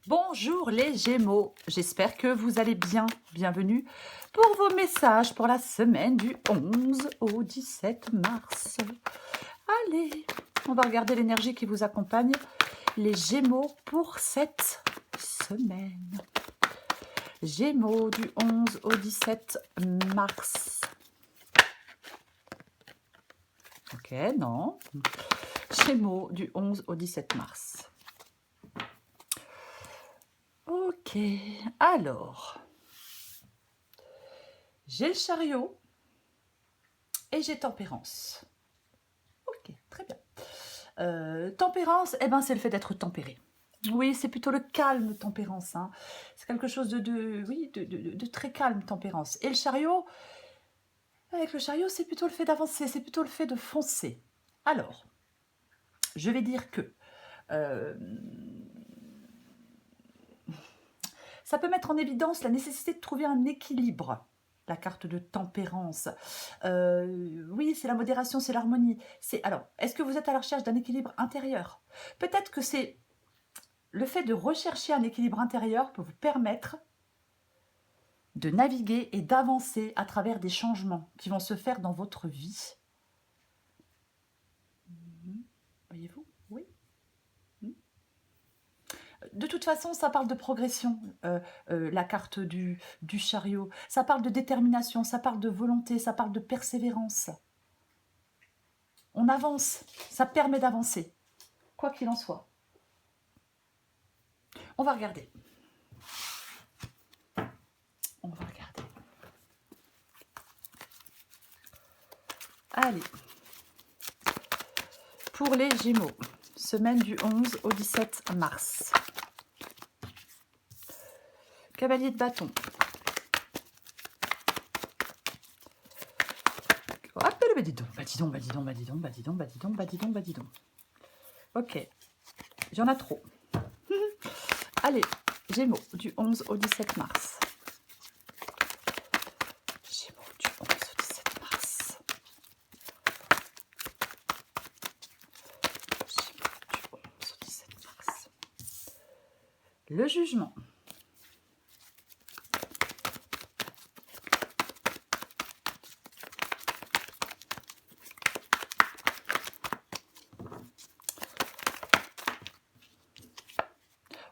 Bonjour les Gémeaux, j'espère que vous allez bien. Bienvenue pour vos messages pour la semaine du 11 au 17 mars. Allez, on va regarder l'énergie qui vous accompagne, les Gémeaux pour cette semaine. Gémeaux du 11 au 17 mars. Ok, non. Gémeaux du 11 au 17 mars. Ok, alors, j'ai le chariot et j'ai tempérance. Ok, très bien. Tempérance, eh ben, c'est le fait d'être tempéré. Oui, c'est plutôt le calme, tempérance. Hein. C'est quelque chose de très calme, tempérance. Et le chariot, avec le chariot, c'est plutôt le fait d'avancer, c'est plutôt le fait de foncer. Alors, je vais dire que ça peut mettre en évidence la nécessité de trouver un équilibre. La carte de tempérance. Oui, c'est la modération, c'est l'harmonie. Alors, est-ce que vous êtes à la recherche d'un équilibre intérieur? Peut-être que c'est le fait de rechercher un équilibre intérieur peut vous permettre de naviguer et d'avancer à travers des changements qui vont se faire dans votre vie. Voyez-vous? Oui. De toute façon, ça parle de progression, la carte du chariot. Ça parle de détermination, ça parle de volonté, ça parle de persévérance. On avance, ça permet d'avancer, quoi qu'il en soit. On va regarder. On va regarder. Allez. Pour les Gémeaux, semaine du 11 au 17 mars. Cavalier de bâton. Hop, bah dis donc, bah dis donc, bah dis donc, bah dis donc, bah dis donc, bah dis donc, bah dis donc, bah dis donc. Ok, j'en ai trop. Allez, Gémeaux, du 11 au 17 mars. Gémeaux, du 11 au 17 mars. Gémeaux, du 11 au 17 mars. Le jugement.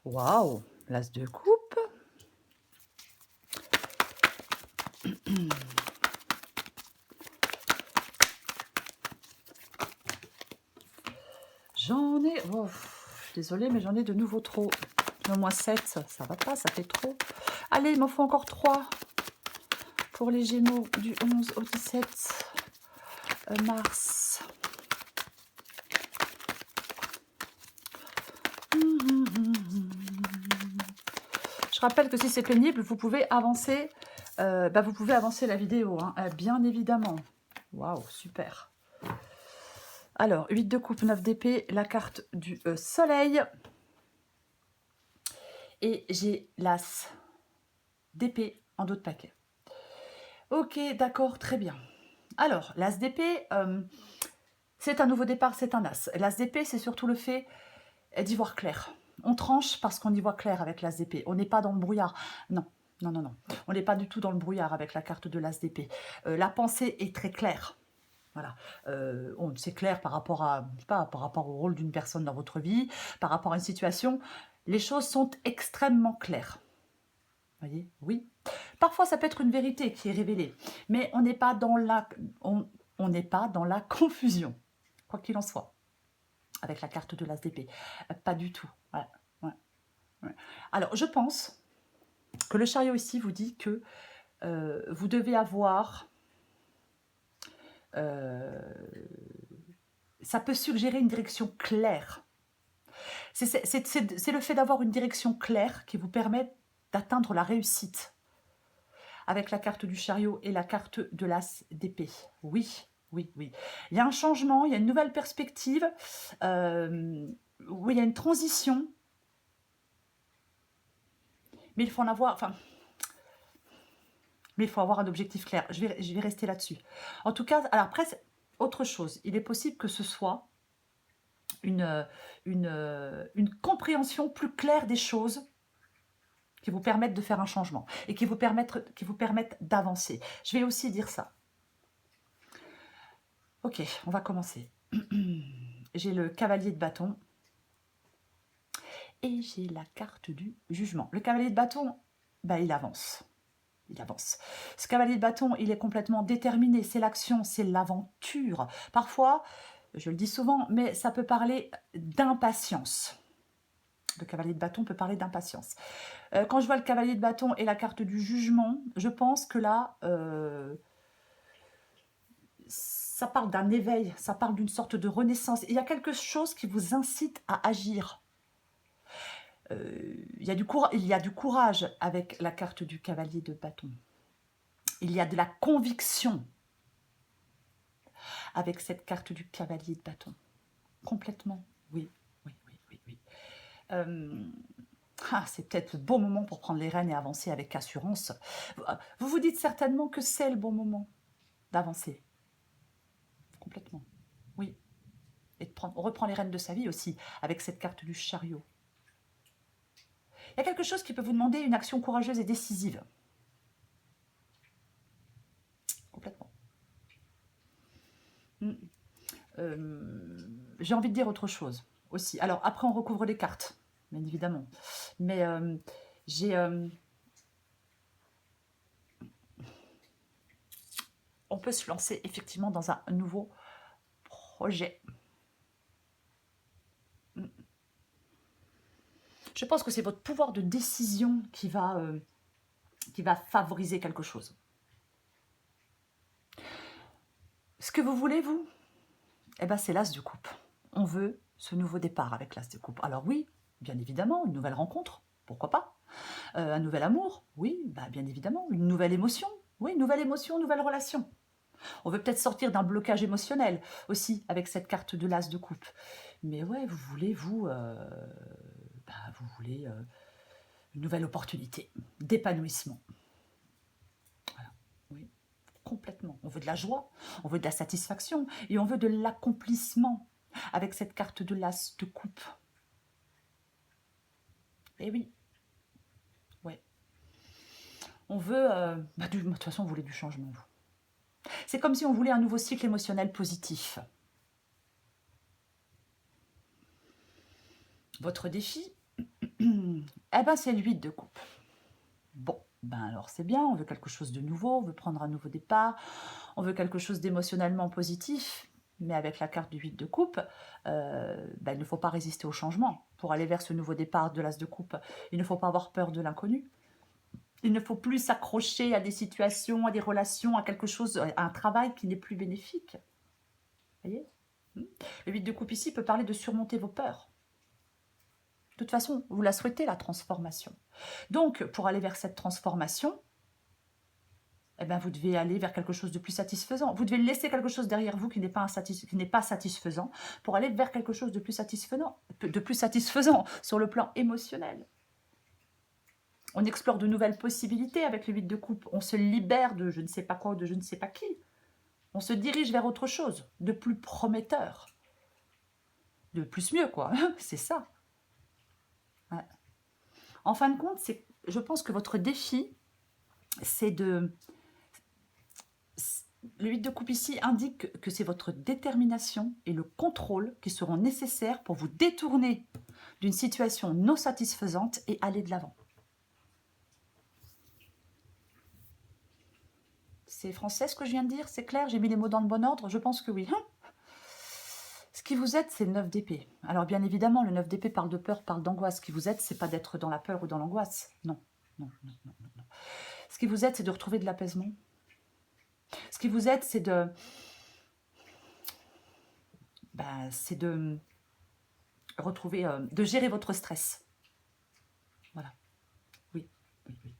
Waouh, l'as de coupe. J'en ai... Oh, désolée, mais j'en ai de nouveau trop. Au moins 7, ça va pas, ça fait trop. Allez, il m'en faut encore 3 pour les Gémeaux du 11 au 17 mars. Je rappelle que si c'est pénible, vous pouvez avancer, vous pouvez avancer la vidéo, hein, bien évidemment. Waouh, super. Alors, 8 de coupe, 9 d'épée, la carte du soleil. Et j'ai l'as d'épée en dos de paquet. Ok, d'accord, très bien. Alors, l'as d'épée, c'est un nouveau départ, c'est un as. L'as d'épée, c'est surtout le fait d'y voir clair. On tranche parce qu'on y voit clair avec l'as d'épée. On n'est pas dans le brouillard. Non, non, non, non. On n'est pas du tout dans le brouillard avec la carte de l'as d'épée. La pensée est très claire. Voilà, c'est clair par rapport à, je sais pas, par rapport au rôle d'une personne dans votre vie, par rapport à une situation. Les choses sont extrêmement claires. Vous voyez? Oui. Parfois, ça peut être une vérité qui est révélée, mais on n'est pas dans la, on n'est pas dans la confusion, quoi qu'il en soit, avec la carte de l'as d'épée. Pas du tout. Voilà. Ouais. Ouais. Alors, je pense que le chariot ici vous dit que vous devez avoir... ça peut suggérer une direction claire. C'est le fait d'avoir une direction claire qui vous permet d'atteindre la réussite. Avec la carte du chariot et la carte de l'as d'épée. Oui, oui, oui. Il y a un changement, il y a une nouvelle perspective. Oui, il y a une transition. Mais il faut en avoir... Enfin, mais il faut avoir un objectif clair. Je vais rester là-dessus. En tout cas, alors après, autre chose. Il est possible que ce soit une compréhension plus claire des choses qui vous permettent de faire un changement et qui vous permettent d'avancer. Je vais aussi dire ça. Ok, on va commencer. J'ai le cavalier de bâton et j'ai la carte du jugement. Le cavalier de bâton, bah, il avance. Il avance. Ce cavalier de bâton, il est complètement déterminé. C'est l'action, c'est l'aventure. Parfois, je le dis souvent, mais ça peut parler d'impatience. Le cavalier de bâton peut parler d'impatience. Quand je vois le cavalier de bâton et la carte du jugement, je pense que là, ça parle d'un éveil, ça parle d'une sorte de renaissance. Il y a quelque chose qui vous incite à agir. Il y a du courage avec la carte du cavalier de bâton. Il y a de la conviction avec cette carte du cavalier de bâton. Complètement, oui, oui, oui, oui, oui. C'est peut-être le bon moment pour prendre les rênes et avancer avec assurance. Vous vous dites certainement que c'est le bon moment d'avancer. Complètement, oui. Et on reprend les rênes de sa vie aussi avec cette carte du chariot. Il y a quelque chose qui peut vous demander une action courageuse et décisive. Complètement. J'ai envie de dire autre chose aussi. Alors, après, on recouvre les cartes, bien évidemment. Mais on peut se lancer effectivement dans un nouveau projet. Je pense que c'est votre pouvoir de décision qui va favoriser quelque chose. Ce que vous voulez, vous, eh ben, c'est l'as de coupe. On veut ce nouveau départ avec l'as de coupe. Alors oui, bien évidemment, une nouvelle rencontre, pourquoi pas. Un nouvel amour, oui, bah, bien évidemment. Une nouvelle émotion, oui, nouvelle émotion, nouvelle relation. On veut peut-être sortir d'un blocage émotionnel aussi avec cette carte de l'as de coupe. Mais ouais, vous voulez, vous voulez une nouvelle opportunité d'épanouissement. Voilà, oui, complètement. On veut de la joie, on veut de la satisfaction et on veut de l'accomplissement avec cette carte de l'as de coupe. Et oui, ouais. On veut, de toute façon, vous voulez du changement, vous. C'est comme si on voulait un nouveau cycle émotionnel positif. Votre défi, eh ben, c'est le 8 de coupe. Bon, ben alors c'est bien, on veut quelque chose de nouveau, on veut prendre un nouveau départ, on veut quelque chose d'émotionnellement positif, mais avec la carte du 8 de coupe, il ne faut pas résister au changement. Pour aller vers ce nouveau départ de l'as de coupe, il ne faut pas avoir peur de l'inconnu. Il ne faut plus s'accrocher à des situations, à des relations, à quelque chose, à un travail qui n'est plus bénéfique. Vous voyez ? Le 8 de coupe ici peut parler de surmonter vos peurs. De toute façon, vous la souhaitez, la transformation. Donc, pour aller vers cette transformation, eh ben, vous devez aller vers quelque chose de plus satisfaisant. Vous devez laisser quelque chose derrière vous qui n'est pas satisfaisant pour aller vers quelque chose de plus satisfaisant sur le plan émotionnel. On explore de nouvelles possibilités avec le 8 de coupe. On se libère de je ne sais pas quoi ou de je ne sais pas qui. On se dirige vers autre chose, de plus prometteur. De plus mieux, quoi. C'est ça. Ouais. En fin de compte, je pense que votre défi, c'est de... Le 8 de coupe ici indique que c'est votre détermination et le contrôle qui seront nécessaires pour vous détourner d'une situation non satisfaisante et aller de l'avant. C'est français ce que je viens de dire, c'est clair? J'ai mis les mots dans le bon ordre? Je pense que oui. Ce qui vous aide, c'est le 9 d'épée. Alors bien évidemment, le 9 d'épée parle de peur, parle d'angoisse. Ce qui vous aide, c'est pas d'être dans la peur ou dans l'angoisse. Non, non, non, non, non, non. Ce qui vous aide, c'est de retrouver de l'apaisement. Ce qui vous aide, c'est de retrouver, de gérer votre stress. Voilà. Oui, oui, oui.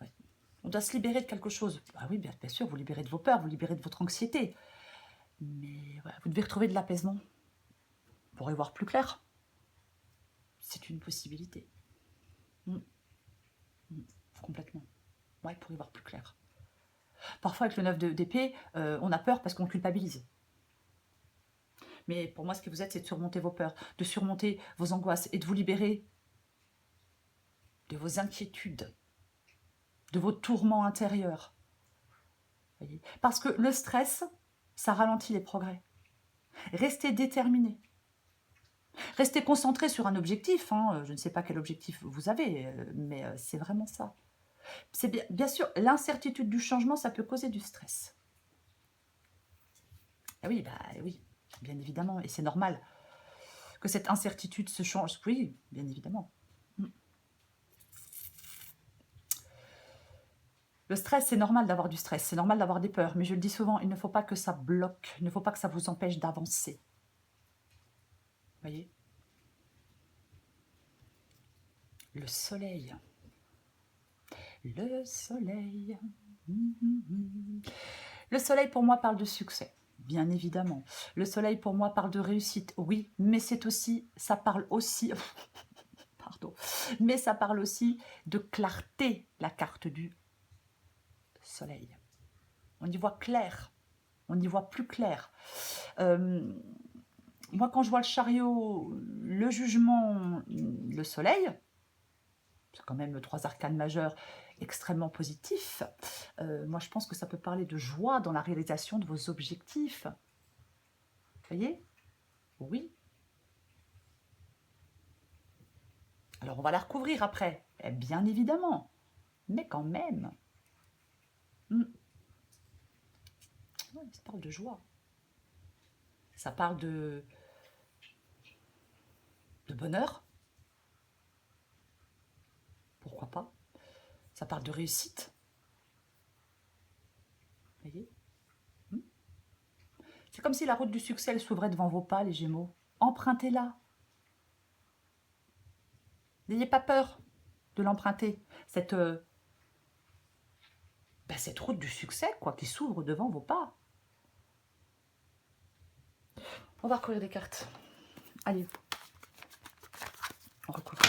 Ouais. On doit se libérer de quelque chose. Ah oui, bien sûr, vous libérez de vos peurs, vous libérez de votre anxiété. Mais voilà, vous devez retrouver de l'apaisement pour y voir plus clair. C'est une possibilité. Complètement. Ouais, pour y voir plus clair. Parfois, avec le 9 d'épée, on a peur parce qu'on culpabilise. Mais pour moi, ce que vous êtes, c'est de surmonter vos peurs, de surmonter vos angoisses et de vous libérer de vos inquiétudes, de vos tourments intérieurs. Voyez, parce que le stress, ça ralentit les progrès. Restez déterminé. Restez concentré sur un objectif. Hein. Je ne sais pas quel objectif vous avez, mais c'est vraiment ça. C'est bien sûr, l'incertitude du changement, ça peut causer du stress. Et oui, oui, bien évidemment, et c'est normal que cette incertitude se change. Oui, bien évidemment. Le stress, c'est normal d'avoir du stress, c'est normal d'avoir des peurs, mais je le dis souvent, il ne faut pas que ça bloque, il ne faut pas que ça vous empêche d'avancer. Voyez? Le soleil. Le soleil. Le soleil, pour moi, parle de succès, bien évidemment. Le soleil, pour moi, parle de réussite, oui, mais c'est aussi, ça parle aussi, pardon, mais ça parle aussi de clarté, la carte du soleil. On y voit clair, on y voit plus clair. Moi, quand je vois le chariot, le jugement, le soleil, c'est quand même 3 arcanes majeurs extrêmement positifs. Moi, je pense que ça peut parler de joie dans la réalisation de vos objectifs. Vous voyez? Oui. Alors, on va la recouvrir après, bien évidemment. Mais quand même. Ouais, ça parle de joie. Ça parle de bonheur. Pourquoi pas? Ça parle de réussite. Vous voyez? C'est comme si la route du succès elle s'ouvrait devant vos pas, les Gémeaux. Empruntez-la. N'ayez pas peur de l'emprunter. Cette route du succès, quoi, qui s'ouvre devant vos pas. On va recouvrir des cartes. Allez. On recouvre.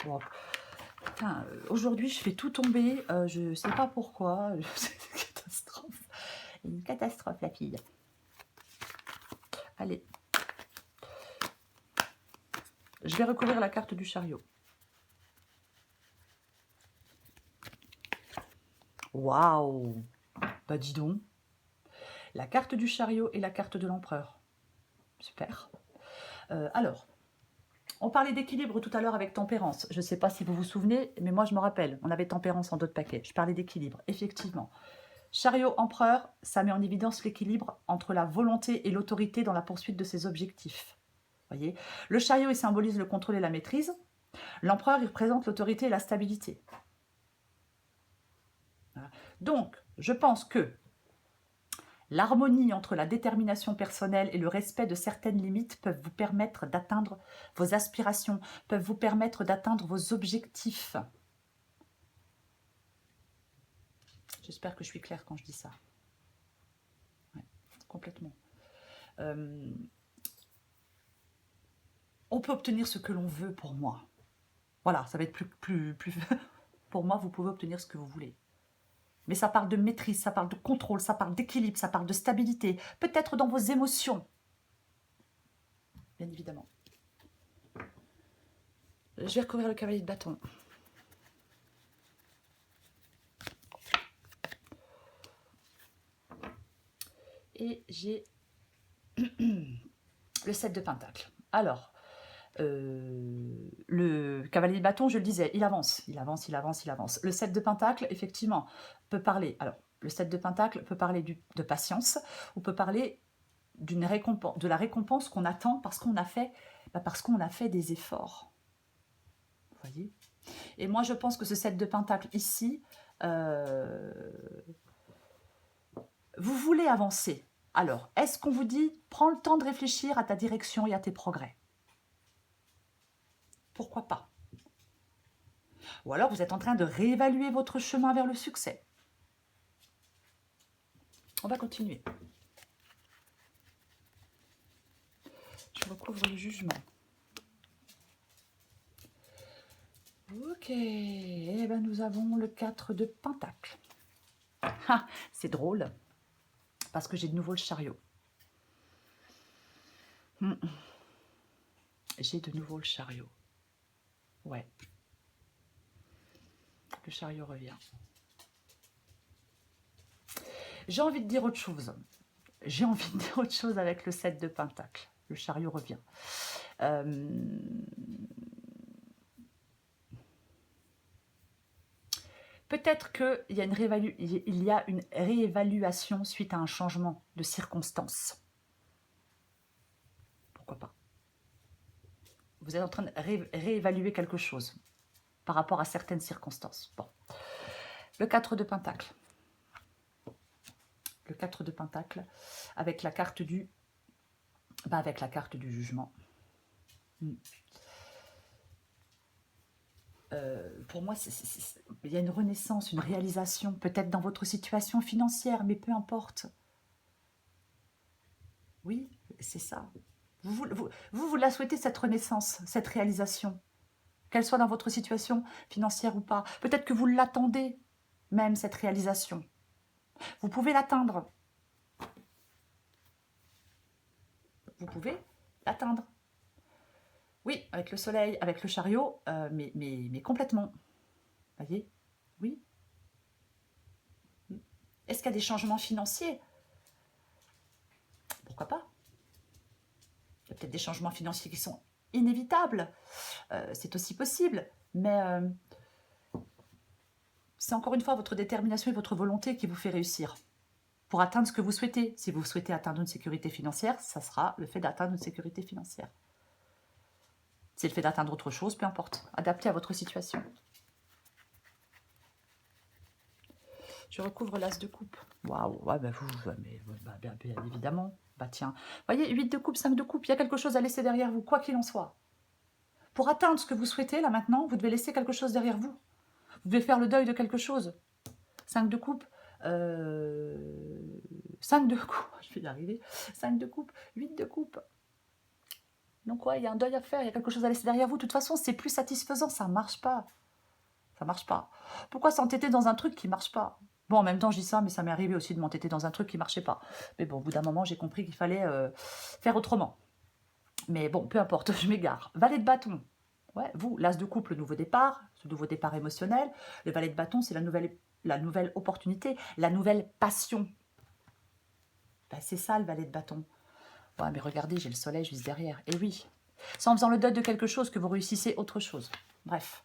Wow. Putain, aujourd'hui, je fais tout tomber. Je ne sais pas pourquoi. C'est une catastrophe. Une catastrophe, la fille. Allez. Je vais recouvrir la carte du chariot. Waouh! Bah dis donc. La carte du chariot et la carte de l'empereur. Super. Alors, on parlait d'équilibre tout à l'heure avec tempérance. Je ne sais pas si vous vous souvenez, mais moi je me rappelle. On avait tempérance en d'autres paquets. Je parlais d'équilibre, effectivement. Chariot empereur, ça met en évidence l'équilibre entre la volonté et l'autorité dans la poursuite de ses objectifs. Voyez, le chariot, il symbolise le contrôle et la maîtrise. L'empereur, il représente l'autorité et la stabilité. Voilà. Donc, je pense que l'harmonie entre la détermination personnelle et le respect de certaines limites peuvent vous permettre d'atteindre vos aspirations, peuvent vous permettre d'atteindre vos objectifs. J'espère que je suis claire quand je dis ça. Ouais, complètement. On peut obtenir ce que l'on veut pour moi. Voilà, ça va être plus... Pour moi, vous pouvez obtenir ce que vous voulez. Mais ça parle de maîtrise, ça parle de contrôle, ça parle d'équilibre, ça parle de stabilité. Peut-être dans vos émotions. Bien évidemment. Je vais recouvrir le cavalier de bâton. Et j'ai le 7 de pentacle. Alors, le cavalier de bâton, je le disais, il avance, il avance, il avance, il avance. Le 7 de pentacle, effectivement, peut parler... Alors, le 7 de pentacle peut parler de patience, ou peut parler de la récompense qu'on attend parce qu'on a fait des efforts. Vous voyez? Et moi, je pense que ce 7 de pentacle ici, vous voulez avancer. Alors, est-ce qu'on vous dit, prends le temps de réfléchir à ta direction et à tes progrès? Pourquoi pas? Ou alors, vous êtes en train de réévaluer votre chemin vers le succès. On va continuer. Je recouvre le jugement. Ok, et ben nous avons le 4 de pentacle. Ah, c'est drôle, parce que j'ai de nouveau le chariot. J'ai de nouveau le chariot. Ouais. Le chariot revient. J'ai envie de dire autre chose. J'ai envie de dire autre chose avec le 7 de Pentacle. Le chariot revient. Peut-être qu'il y a une réévaluation suite à un changement de circonstances. Pourquoi pas? Vous êtes en train de réévaluer quelque chose par rapport à certaines circonstances. Bon. Le 4 de Pentacle. Le 4 de Pentacle avec la carte du... avec la carte du jugement. Pour moi, il y a une renaissance, une réalisation, peut-être dans votre situation financière, mais peu importe. Oui, c'est ça. Vous la souhaitez, cette renaissance, cette réalisation, qu'elle soit dans votre situation financière ou pas. Peut-être que vous l'attendez, même cette réalisation. Vous pouvez l'atteindre. Vous pouvez l'atteindre. Oui, avec le soleil, avec le chariot, mais complètement. Voyez? Oui. Est-ce qu'il y a des changements financiers? Pourquoi pas? Il y a peut-être des changements financiers qui sont inévitables. C'est aussi possible. Mais c'est encore une fois votre détermination et votre volonté qui vous fait réussir pour atteindre ce que vous souhaitez. Si vous souhaitez atteindre une sécurité financière, ça sera le fait d'atteindre une sécurité financière. C'est le fait d'atteindre autre chose, peu importe. Adapté à votre situation. Je recouvre l'as de coupe. Waouh, ouais, bien évidemment. Bah tiens, voyez, 8 de coupe, 5 de coupe, il y a quelque chose à laisser derrière vous, quoi qu'il en soit. Pour atteindre ce que vous souhaitez, là maintenant, vous devez laisser quelque chose derrière vous. Vous devez faire le deuil de quelque chose. 5 de coupe, 5 de coupe, je vais y arriver. 5 de coupe, 8 de coupe. Donc ouais, il y a un deuil à faire, il y a quelque chose à laisser derrière vous. De toute façon, c'est plus satisfaisant, ça ne marche pas. Ça marche pas. Pourquoi s'entêter dans un truc qui ne marche pas? Bon, en même temps, je dis ça, mais ça m'est arrivé aussi de m'entêter dans un truc qui ne marchait pas. Mais bon, au bout d'un moment, j'ai compris qu'il fallait faire autrement. Mais bon, peu importe, je m'égare. Valet de bâton. Ouais, vous, l'as de coupe, le nouveau départ, ce nouveau départ émotionnel. Le valet de bâton, c'est la nouvelle opportunité, la nouvelle passion. Ben, c'est ça, le valet de bâton. Ouais, mais regardez, j'ai le soleil juste derrière. Et oui, c'est en faisant le deuil de quelque chose que vous réussissez autre chose. Bref.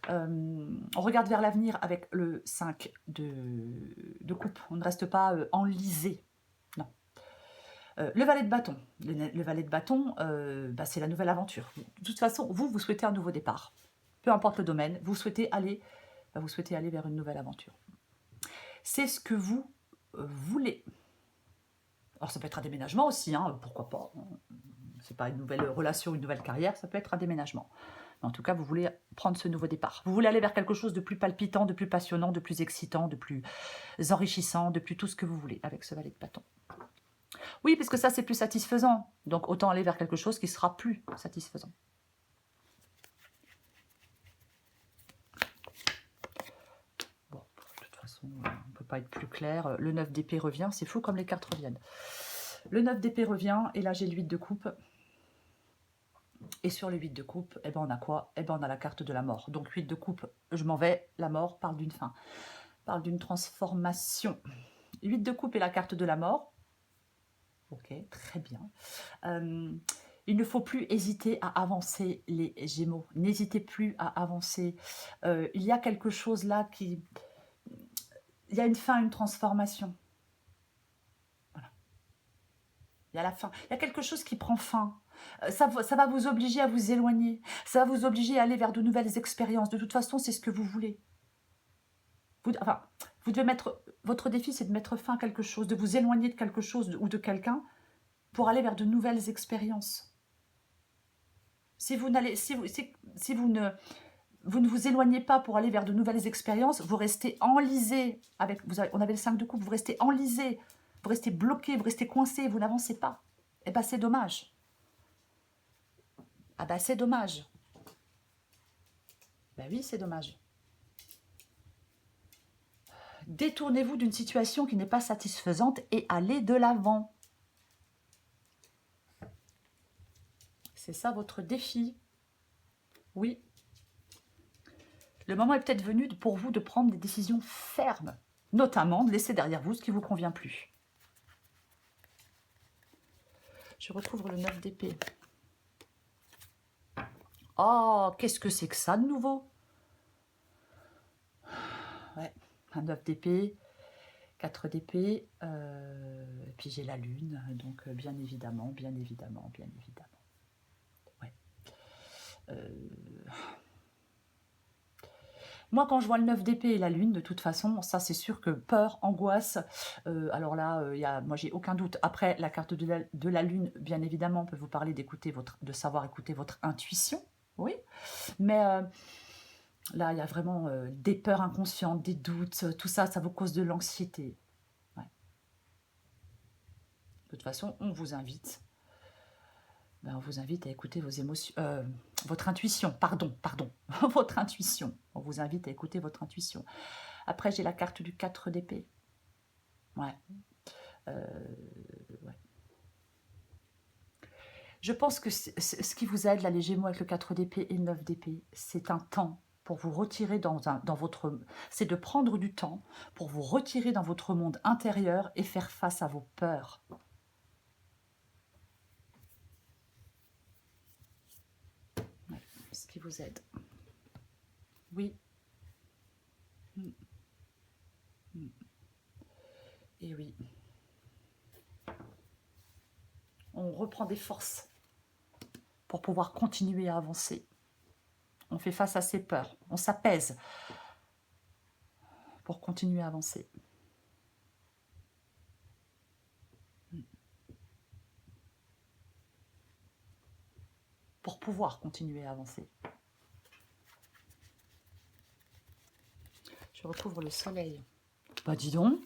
On regarde vers l'avenir avec le 5 de coupe. On ne reste pas enlisé. Non. Le valet de bâton. Le valet de bâton, c'est la nouvelle aventure. De toute façon, vous souhaitez un nouveau départ. Peu importe le domaine, vous souhaitez aller vers une nouvelle aventure. C'est ce que vous voulez. Alors ça peut être un déménagement aussi, hein, pourquoi pas. C'est pas une nouvelle relation, une nouvelle carrière, ça peut être un déménagement. En tout cas, vous voulez prendre ce nouveau départ. Vous voulez aller vers quelque chose de plus palpitant, de plus passionnant, de plus excitant, de plus enrichissant, de plus tout ce que vous voulez avec ce valet de bâton. Oui, parce que ça, c'est plus satisfaisant. Donc, autant aller vers quelque chose qui sera plus satisfaisant. Bon, de toute façon, on ne peut pas être plus clair. Le 9 d'épée revient. C'est fou comme les cartes reviennent. Le 9 d'épée revient. Et là, j'ai le 8 de coupe. Et sur le 8 de coupe, eh ben on a quoi? Eh ben on a la carte de la mort. Donc 8 de coupe, je m'en vais. La mort parle d'une fin, parle d'une transformation. 8 de coupe et la carte de la mort. Ok, très bien. Il ne faut plus hésiter à avancer, les Gémeaux. N'hésitez plus à avancer. Il y a quelque chose là qui... Il y a une fin, une transformation. Voilà. Il y a la fin. Il y a quelque chose qui prend fin. Ça va vous obliger à vous éloigner. Ça va vous obliger à aller vers de nouvelles expériences. De toute façon, c'est ce que vous voulez. Vous devez mettre... Votre défi, c'est de mettre fin à quelque chose, de vous éloigner de quelque chose ou de quelqu'un pour aller vers de nouvelles expériences. Si vous ne vous éloignez pas pour aller vers de nouvelles expériences, vous restez enlisé. On avait le 5 de coupe, vous restez enlisé, vous restez bloqué, vous restez coincé, vous n'avancez pas. Eh bien, c'est dommage. Ah ben, c'est dommage. Ben oui, c'est dommage. Détournez-vous d'une situation qui n'est pas satisfaisante et allez de l'avant. C'est ça votre défi. Oui. Le moment est peut-être venu pour vous de prendre des décisions fermes, notamment de laisser derrière vous ce qui ne vous convient plus. Je recouvre le 9 d'épée. Oh, qu'est-ce que c'est que ça de nouveau? Ouais, un 9 d'épée, 4 d'épée, et puis j'ai la lune, donc bien évidemment. Ouais. Moi, quand je vois le 9 d'épée et la lune, de toute façon, ça c'est sûr que peur, angoisse, alors là, moi j'ai aucun doute. Après, la carte de la lune, bien évidemment, peut vous parler de savoir écouter votre intuition, oui, mais là, il y a vraiment des peurs inconscientes, des doutes, tout ça, ça vous cause de l'anxiété. Ouais. De toute façon, on vous invite à écouter vos émotions, votre intuition, pardon, votre intuition. On vous invite à écouter votre intuition. Après, j'ai la carte du 4 d'épée. Ouais. Ouais. Je pense que ce qui vous aide, là, les Gémeaux avec le 4 d'épée et le 9 d'épée, c'est un temps pour vous retirer dans votre... C'est de prendre du temps pour vous retirer dans votre monde intérieur et faire face à vos peurs. Ouais, ce qui vous aide. Oui. Et oui. On reprend des forces pour pouvoir continuer à avancer. On fait face à ses peurs. On s'apaise pour continuer à avancer. Pour pouvoir continuer à avancer. Je recouvre le soleil. Bah dis donc.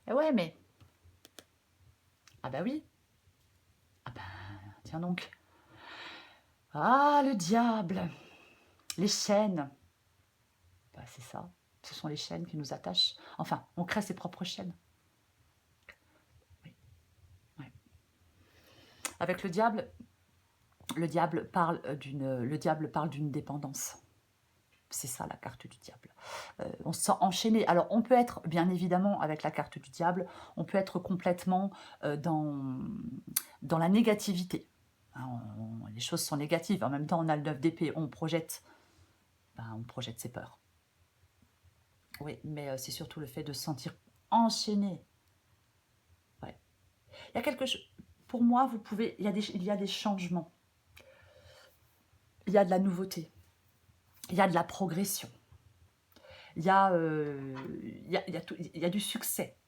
Eh ouais, mais... Ah bah oui. Ah bah, tiens donc. Ah, le diable. Les chaînes. Bah c'est ça. Ce sont les chaînes qui nous attachent. Enfin, on crée ses propres chaînes. Oui. Ouais. Avec le diable parle d'une dépendance. C'est ça la carte du diable. On se sent enchaîné. Alors on peut être, bien évidemment, avec la carte du diable, on peut être complètement dans la négativité. Hein, les choses sont négatives. En même temps, on a le 9 d'épée, on projette ses peurs. Oui, mais c'est surtout le fait de se sentir enchaîné. Ouais. Il y a quelque chose... Pour moi, il y a des changements. Il y a de la nouveauté. Il y a de la progression. Il y a du succès.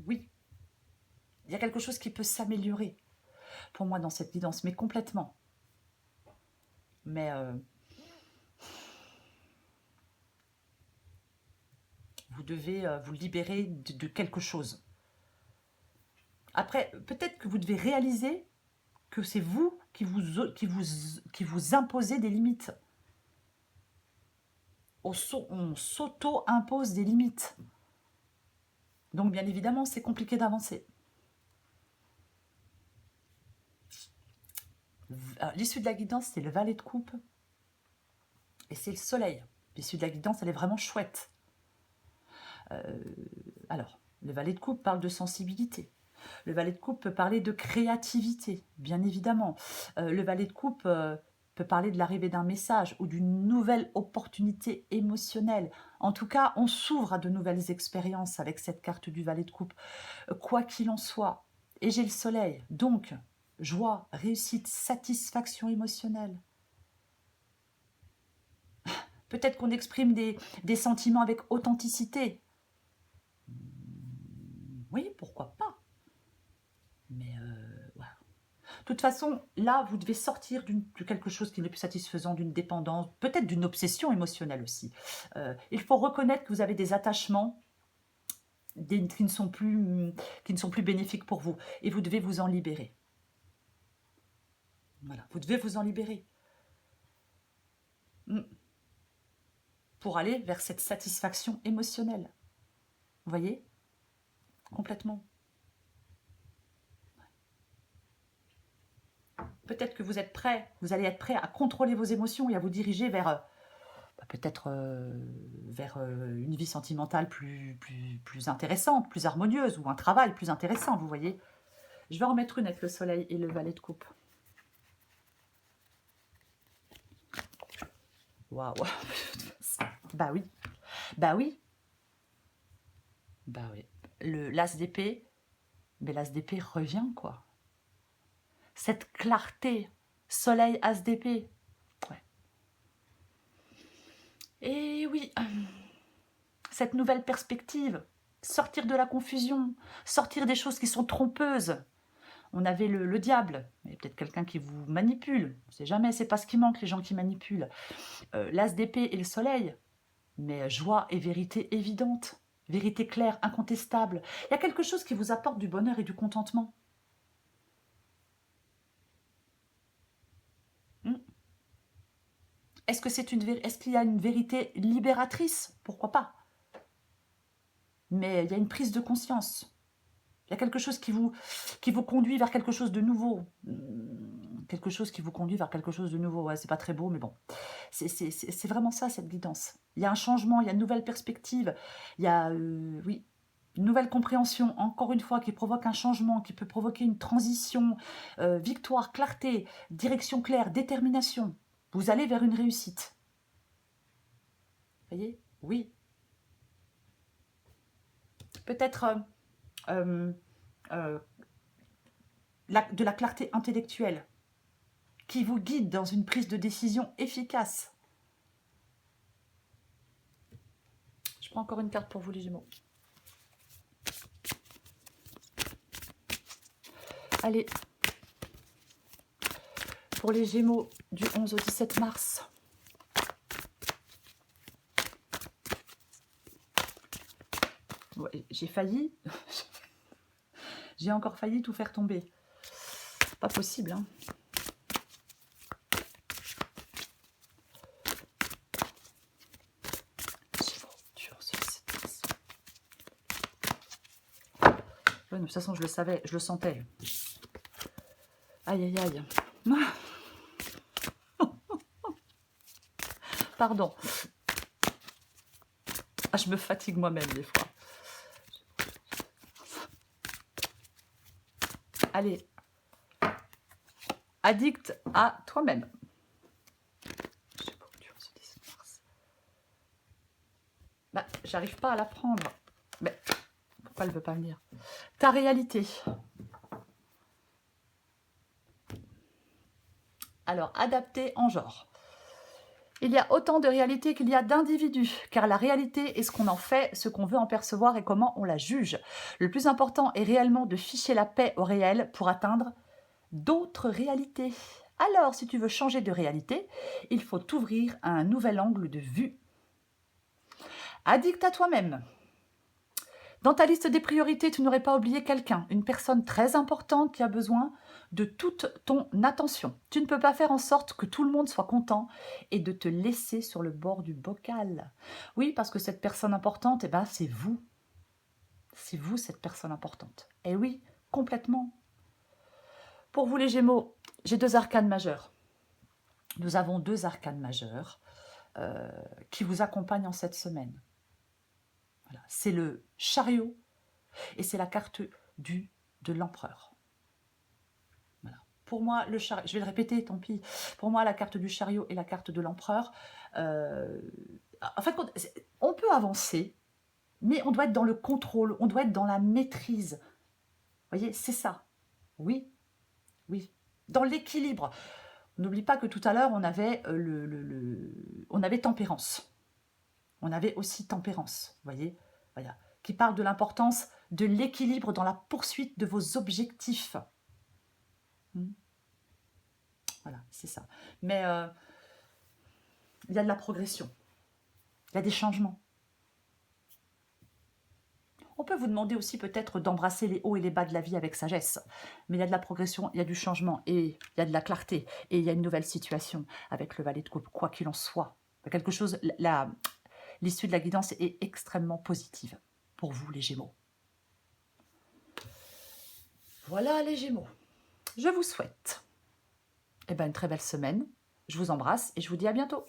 Oui. Il y a quelque chose qui peut s'améliorer pour moi dans cette guidance, mais complètement. Mais vous devez vous libérer de quelque chose. Après, peut-être que vous devez réaliser que c'est vous qui vous imposez des limites. On s'auto-impose des limites. Donc, bien évidemment, c'est compliqué d'avancer. L'issue de la guidance, c'est le valet de coupe et c'est le soleil. L'issue de la guidance, elle est vraiment chouette. Alors, le valet de coupe parle de sensibilité. Le valet de coupe peut parler de créativité, bien évidemment. Le valet de coupe peut parler de l'arrivée d'un message ou d'une nouvelle opportunité émotionnelle. En tout cas, on s'ouvre à de nouvelles expériences avec cette carte du valet de coupe, quoi qu'il en soit. Et j'ai le soleil, donc joie, réussite, satisfaction émotionnelle. Peut-être qu'on exprime des sentiments avec authenticité. Oui, pourquoi pas. Mais voilà. De toute façon, là, vous devez sortir de quelque chose qui n'est plus satisfaisant, d'une dépendance, peut-être d'une obsession émotionnelle aussi. Il faut reconnaître que vous avez des attachements qui ne sont plus bénéfiques pour vous. Et vous devez vous en libérer. Voilà, vous devez vous en libérer. Pour aller vers cette satisfaction émotionnelle. Vous voyez? Complètement. Peut-être que vous êtes prêt, vous allez être prêt à contrôler vos émotions et à vous diriger vers peut-être vers une vie sentimentale plus intéressante, plus harmonieuse, ou un travail plus intéressant, vous voyez. Je vais en mettre une avec le soleil et le valet de coupe. Waouh. Bah oui, bah oui, bah oui. L'as d'épée, mais l'as d'épée revient, quoi. Cette clarté, soleil, as d'épée. Ouais. Et oui, cette nouvelle perspective, sortir de la confusion, sortir des choses qui sont trompeuses. On avait le diable, il y a peut-être quelqu'un qui vous manipule, on ne sait jamais, c'est pas ce qui manque, les gens qui manipulent. L'as d'épée et le soleil, mais joie et vérité évidente, vérité claire, incontestable. Il y a quelque chose qui vous apporte du bonheur et du contentement. Est-ce qu'il y a une vérité libératrice? Pourquoi pas? Mais il y a une prise de conscience. Il y a quelque chose qui vous conduit vers quelque chose de nouveau. Quelque chose qui vous conduit vers quelque chose de nouveau. Ouais, c'est pas très beau, mais bon. C'est vraiment ça, cette guidance. Il y a un changement, il y a une nouvelle perspective. Il y a, oui, une nouvelle compréhension, encore une fois, qui provoque un changement, qui peut provoquer une transition, victoire, clarté, direction claire, détermination. Vous allez vers une réussite. Vous voyez? Oui. Peut-être de la clarté intellectuelle qui vous guide dans une prise de décision efficace. Je prends encore une carte pour vous, les Gémeaux. Allez, pour les Gémeaux du 11 au 17 mars. Ouais, j'ai failli. J'ai encore failli tout faire tomber. Pas possible, hein. Ouais, de toute façon, je le savais, je le sentais. Aïe, aïe, aïe. Pardon. Ah, je me fatigue moi-même des fois. Allez. Addict à toi-même. Bah, j'arrive pas à la prendre. Mais pourquoi elle veut pas venir? Ta réalité. Alors, adapté en genre. Il y a autant de réalité qu'il y a d'individus, car la réalité est ce qu'on en fait, ce qu'on veut en percevoir et comment on la juge. Le plus important est réellement de ficher la paix au réel pour atteindre d'autres réalités. Alors, si tu veux changer de réalité, il faut t'ouvrir à un nouvel angle de vue. Addict à toi-même. Dans ta liste des priorités, tu n'aurais pas oublié quelqu'un, une personne très importante qui a besoin de toute ton attention. Tu ne peux pas faire en sorte que tout le monde soit content et de te laisser sur le bord du bocal. Oui, parce que cette personne importante, eh ben, c'est vous. C'est vous, cette personne importante. Et oui, complètement. Pour vous les Gémeaux, j'ai 2 arcanes majeures. Nous avons 2 arcanes majeures qui vous accompagnent en cette semaine. Voilà. C'est le chariot et c'est la carte de l'empereur. Voilà. Pour moi, le chariot, je vais le répéter, tant pis. Pour moi, la carte du chariot et la carte de l'empereur, en fait, on peut avancer, mais on doit être dans le contrôle, on doit être dans la maîtrise. Vous voyez, c'est ça. Oui, oui. Dans l'équilibre. N'oublie pas que tout à l'heure, on avait, on avait tempérance. On avait aussi tempérance, vous voyez, voilà, qui parle de l'importance de l'équilibre dans la poursuite de vos objectifs. Voilà, c'est ça. Mais il y a de la progression, il y a des changements. On peut vous demander aussi peut-être d'embrasser les hauts et les bas de la vie avec sagesse. Mais il y a de la progression, il y a du changement, et il y a de la clarté, et il y a une nouvelle situation avec le valet de coupe, quoi qu'il en soit. Quelque chose, l'issue de la guidance est extrêmement positive pour vous, les Gémeaux. Voilà, les Gémeaux. Je vous souhaite eh ben, une très belle semaine. Je vous embrasse et je vous dis à bientôt.